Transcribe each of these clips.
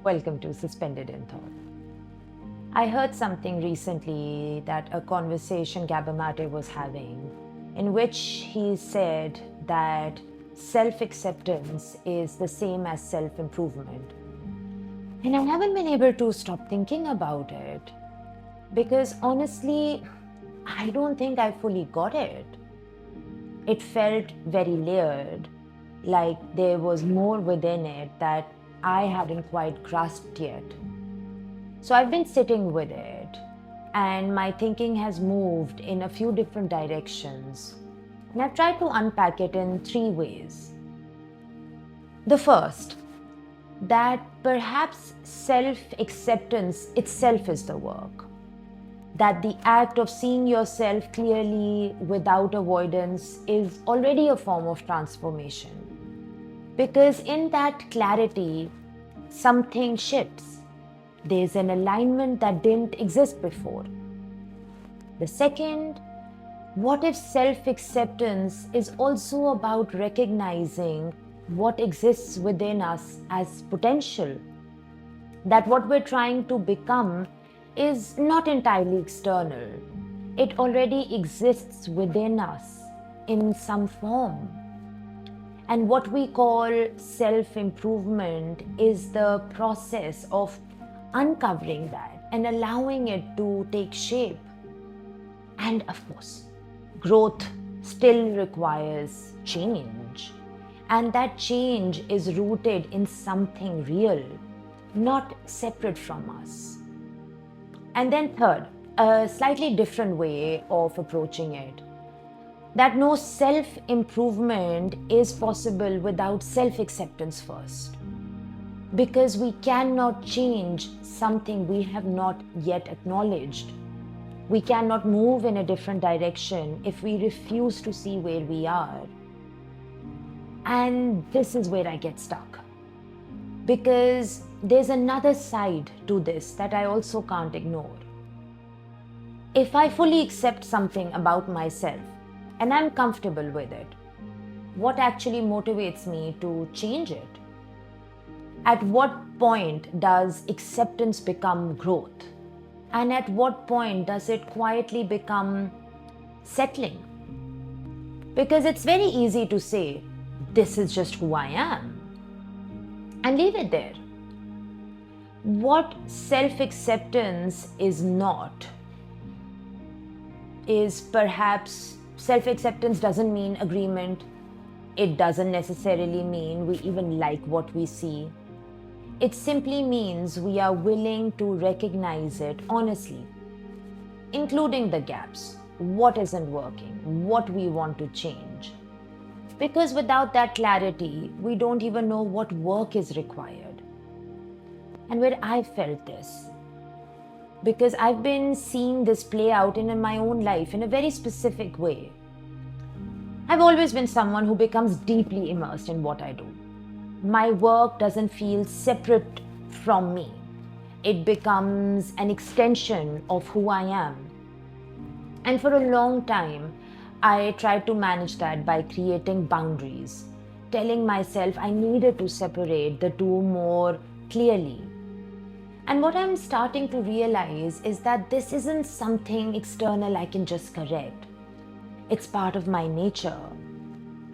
Welcome to Suspended in Thought. I heard something recently that a conversation Gabor Mate was having, in which he said that self-acceptance is the same as self-improvement. And I haven't been able to stop thinking about it because honestly, I don't think I fully got it. It felt very layered, like there was more within it that I hadn't quite grasped yet. So I've been sitting with it, and my thinking has moved in a few different directions. And I've tried to unpack it in three ways. The first, that perhaps self-acceptance itself is the work. That the act of seeing yourself clearly without avoidance is already a form of transformation. Because in that clarity, something shifts. There's an alignment that didn't exist before. The second, what if self-acceptance is also about recognizing what exists within us as potential? That what we're trying to become is not entirely external. It already exists within us in some form. And what we call self-improvement is the process of uncovering that and allowing it to take shape. And of course, growth still requires change. And that change is rooted in something real, not separate from us. And then third, a slightly different way of approaching it. That no self-improvement is possible without self-acceptance first. Because we cannot change something we have not yet acknowledged. We cannot move in a different direction if we refuse to see where we are. And this is where I get stuck. Because there's another side to this that I also can't ignore. If I fully accept something about myself and I'm comfortable with it, what actually motivates me to change it? At what point does acceptance become growth? And at what point does it quietly become settling? Because it's very easy to say, this is just who I am, and leave it there. What self-acceptance is not is perhaps self-acceptance doesn't mean agreement. It doesn't necessarily mean we even like what we see. It simply means we are willing to recognize it honestly, including the gaps, what isn't working, what we want to change. Because without that clarity, we don't even know what work is required. And where I felt this, because I've been seeing this play out in my own life in a very specific way. I've always been someone who becomes deeply immersed in what I do. My work doesn't feel separate from me. It becomes an extension of who I am. And for a long time, I tried to manage that by creating boundaries, telling myself I needed to separate the two more clearly. And what I'm starting to realize is that this isn't something external I can just correct. It's part of my nature.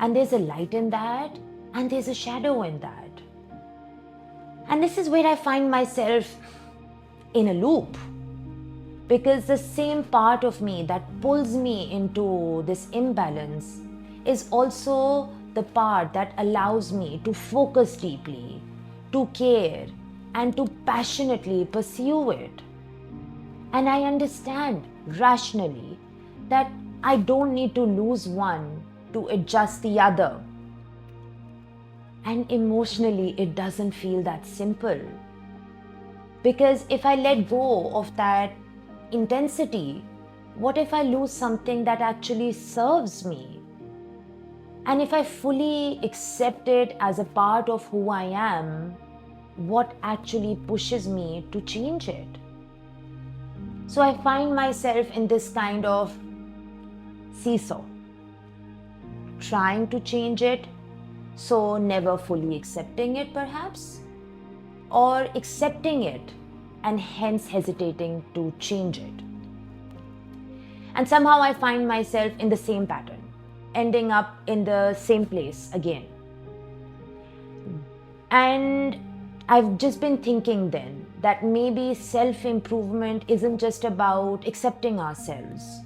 And there's a light in that, and there's a shadow in that. And this is where I find myself in a loop. Because the same part of me that pulls me into this imbalance is also the part that allows me to focus deeply, to care, and to passionately pursue it. And I understand rationally that I don't need to lose one to adjust the other. And emotionally, it doesn't feel that simple. Because if I let go of that intensity, what if I lose something that actually serves me? And if I fully accept it as a part of who I am, what actually pushes me to change it? So I find myself in this kind of seesaw, trying to change it, so never fully accepting it perhaps, or accepting it and hence hesitating to change it. And somehow I find myself in the same pattern, ending up in the same place again. And I've just been thinking then that maybe self-improvement isn't just about accepting ourselves.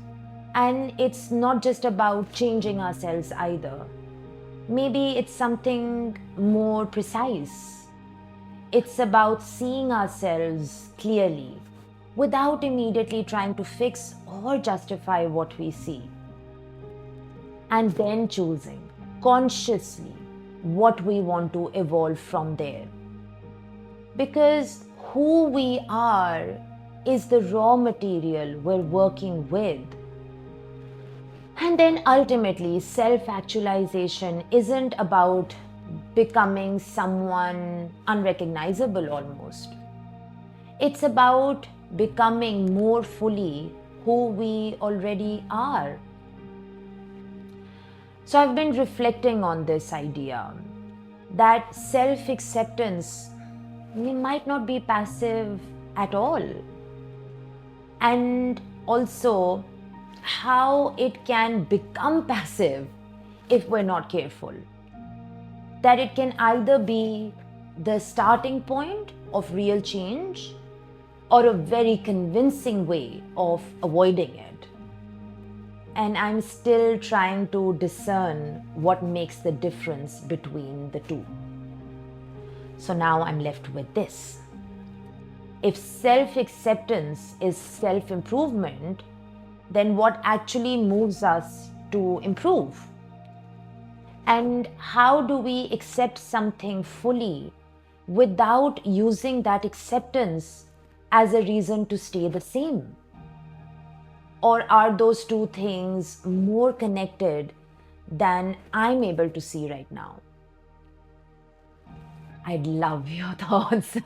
And it's not just about changing ourselves either. Maybe it's something more precise. It's about seeing ourselves clearly without immediately trying to fix or justify what we see. And then choosing consciously what we want to evolve from there. Because who we are is the raw material we're working with. And then ultimately, self-actualization isn't about becoming someone unrecognizable almost. It's about becoming more fully who we already are. So I've been reflecting on this idea that self-acceptance might not be passive at all. And also how it can become passive if we're not careful. That it can either be the starting point of real change or a very convincing way of avoiding it. And I'm still trying to discern what makes the difference between the two. So now I'm left with this. If self-acceptance is self-improvement, then what actually moves us to improve? And how do we accept something fully without using that acceptance as a reason to stay the same? Or are those two things more connected than I'm able to see right now? I'd love your thoughts.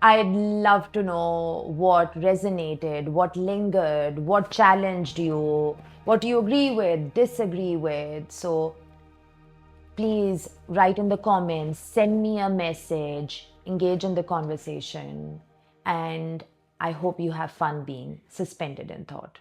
I'd love to know what resonated, what lingered, what challenged you, what you agree with, disagree with. So please write in the comments, send me a message, engage in the conversation, and I hope you have fun being suspended in thought.